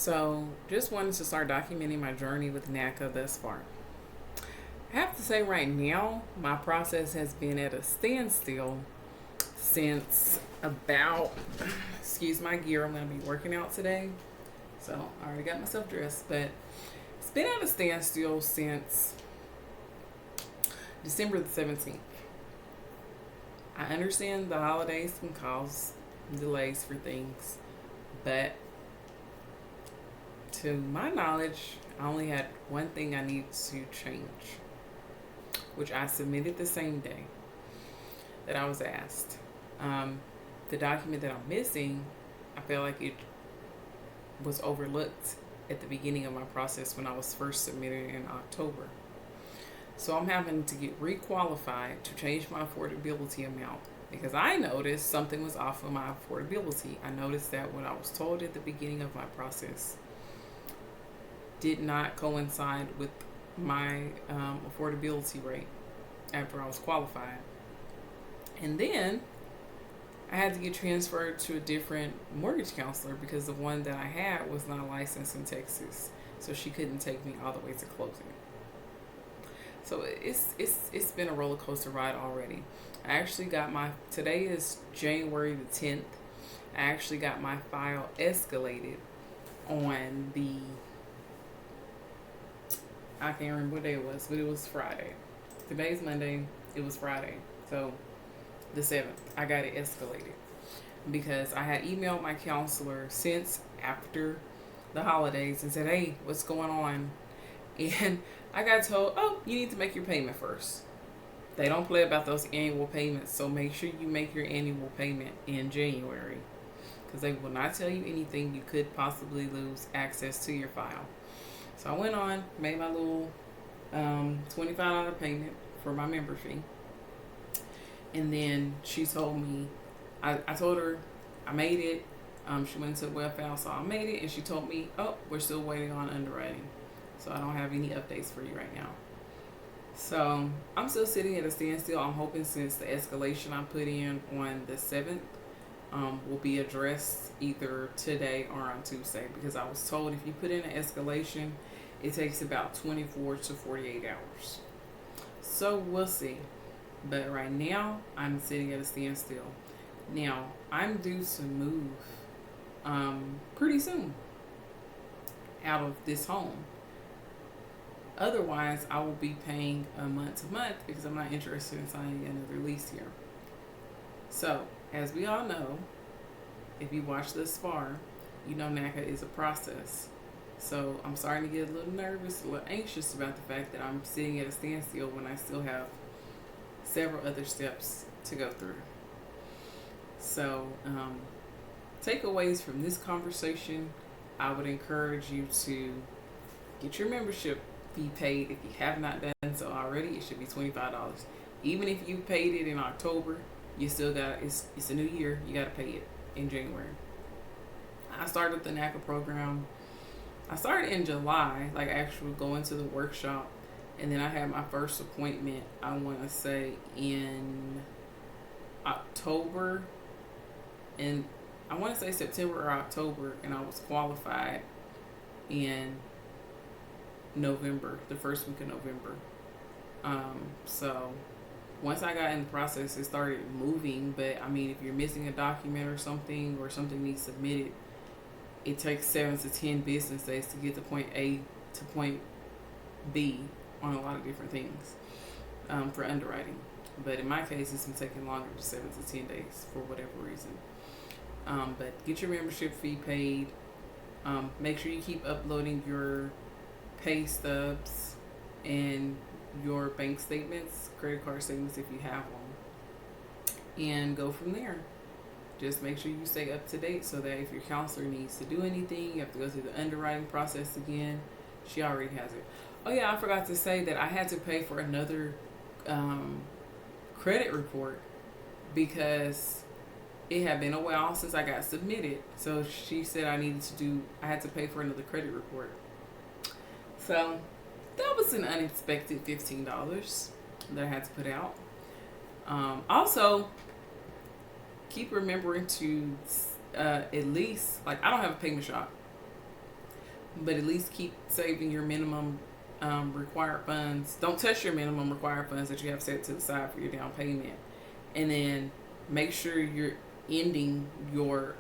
So, just wanted to start documenting my journey with NACA thus far. I have to say, right now, my process has been at a standstill since about, excuse my gear, I'm going to be working out today. So, I already got myself dressed, but it's been at a standstill since December the 17th. I understand the holidays can cause delays for things, but to my knowledge, I only had one thing I needed to change, which I submitted the same day that I was asked. The document that I'm missing, I feel like it was overlooked at the beginning of my process when I was first submitted in October. So I'm having to get requalified to change my affordability amount because I noticed something was off of my affordability. I noticed that what I was told at the beginning of my process did not coincide with my affordability rate after I was qualified. And then I had to get transferred to a different mortgage counselor because the one that I had was not licensed in Texas. So she couldn't take me all the way to closing. So it's been a roller coaster ride already. I actually got today is January the 10th. I actually got my file escalated on I can't remember what day it was, but it was Friday. Today's Monday, it was Friday. So the 7th, I got it escalated because I had emailed my counselor since after the holidays and said, hey, what's going on? And I got told, oh, you need to make your payment first. They don't play about those annual payments, so make sure you make your annual payment in January because they will not tell you anything you could possibly lose access to your file. So I went on, made my little $25 payment for my member fee. And then she told me, I told her I made it. She went to the web file, so I made it. And she told me, oh, we're still waiting on underwriting. So I don't have any updates for you right now. So I'm still sitting at a standstill. I'm hoping since the escalation I put in on the 7th will be addressed either today or on Tuesday. Because I was told if you put in an escalation, it takes about 24 to 48 hours. So we'll see. But right now, I'm sitting at a standstill. Now, I'm due to move pretty soon out of this home. Otherwise, I will be paying a month to month because I'm not interested in signing another lease here. So, as we all know, if you watch this far, you know NACA is a process. So, I'm starting to get a little nervous, a little anxious about the fact that I'm sitting at a standstill when I still have several other steps to go through. So, takeaways from this conversation, I would encourage you to get your membership fee paid. If you have not done so already, it should be $25. Even if you paid it in October, you still got it's a new year. You got to pay it in January. I started the NACA program. I started in July, like actually going to the workshop, and then I had my first appointment. I want to say in October, and I want to say September or October, and I was qualified in November, the first week of November. So once I got in the process, it started moving. But I mean, if you're missing a document or something needs submitted, it takes 7 to 10 business days to get to point A to point B on a lot of different things for underwriting. But in my case, it's been taking longer than 7 to 10 days for whatever reason. But get your membership fee paid. Make sure you keep uploading your pay stubs and your bank statements, credit card statements if you have them, and go from there. Just make sure you stay up to date so that if your counselor needs to do anything, you have to go through the underwriting process again. She already has it. Oh yeah, I forgot to say that I had to pay for another credit report because it had been a while since I got submitted. So she said I had to pay for another credit report. So that was an unexpected $15 that I had to put out. Also, keep remembering to at least, like, I don't have a payment shop. but at least keep saving your minimum required funds. Don't touch your minimum required funds that you have set to the side for your down payment, and then make sure you're ending your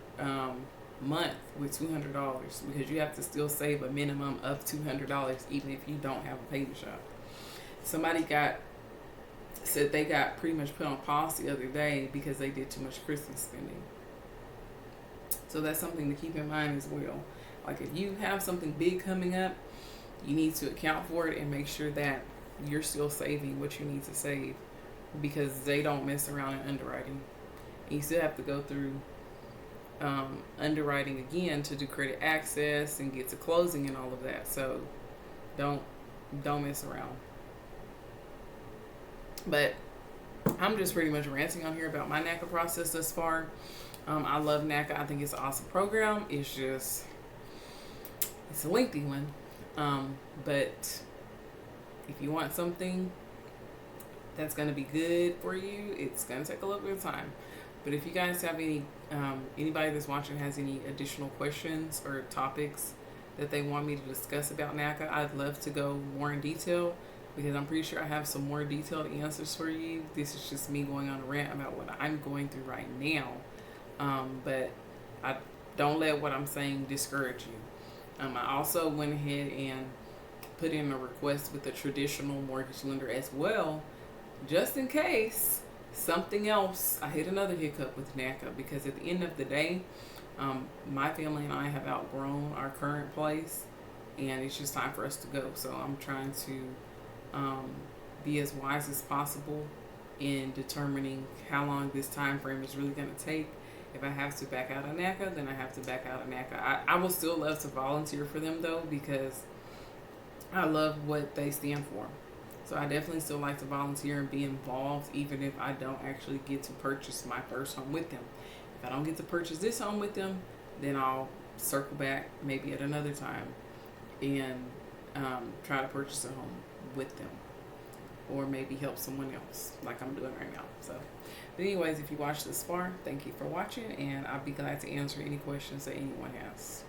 month with $200, because you have to still save a minimum of $200 even if you don't have a pay shop. Somebody said they got pretty much put on pause the other day because they did too much Christmas spending. So that's something to keep in mind as well. Like, if you have something big coming up, you need to account for it and make sure that you're still saving what you need to save, because they don't mess around in underwriting. And you still have to go through underwriting again to do credit access and get to closing and all of that. So don't mess around. But I'm just pretty much ranting on here about my NACA process thus far. I love NACA. I think it's an awesome program. It's a lengthy one. But if you want something that's going to be good for you, it's going to take a little bit of time. But if you guys have anybody that's watching has any additional questions or topics that they want me to discuss about NACA, I'd love to go more in detail, because I'm pretty sure I have some more detailed answers for you. This is just me going on a rant about what I'm going through right now. But I don't let what I'm saying discourage you. I also went ahead and put in a request with a traditional mortgage lender as well, just in case something else. I hit another hiccup with NACA, because at the end of the day, my family and I have outgrown our current place, and it's just time for us to go. So I'm trying to be as wise as possible in determining how long this time frame is really going to take. If I have to back out of NACA, then I have to back out of NACA. I will still love to volunteer for them, though, because I love what they stand for. So I definitely still like to volunteer and be involved, even if I don't actually get to purchase my first home with them. If I don't get to purchase this home with them, then I'll circle back maybe at another time and try to purchase a home with them, or maybe help someone else like I'm doing right now. So, but anyways, if you watched this far, thank you for watching, and I'll be glad to answer any questions that anyone has.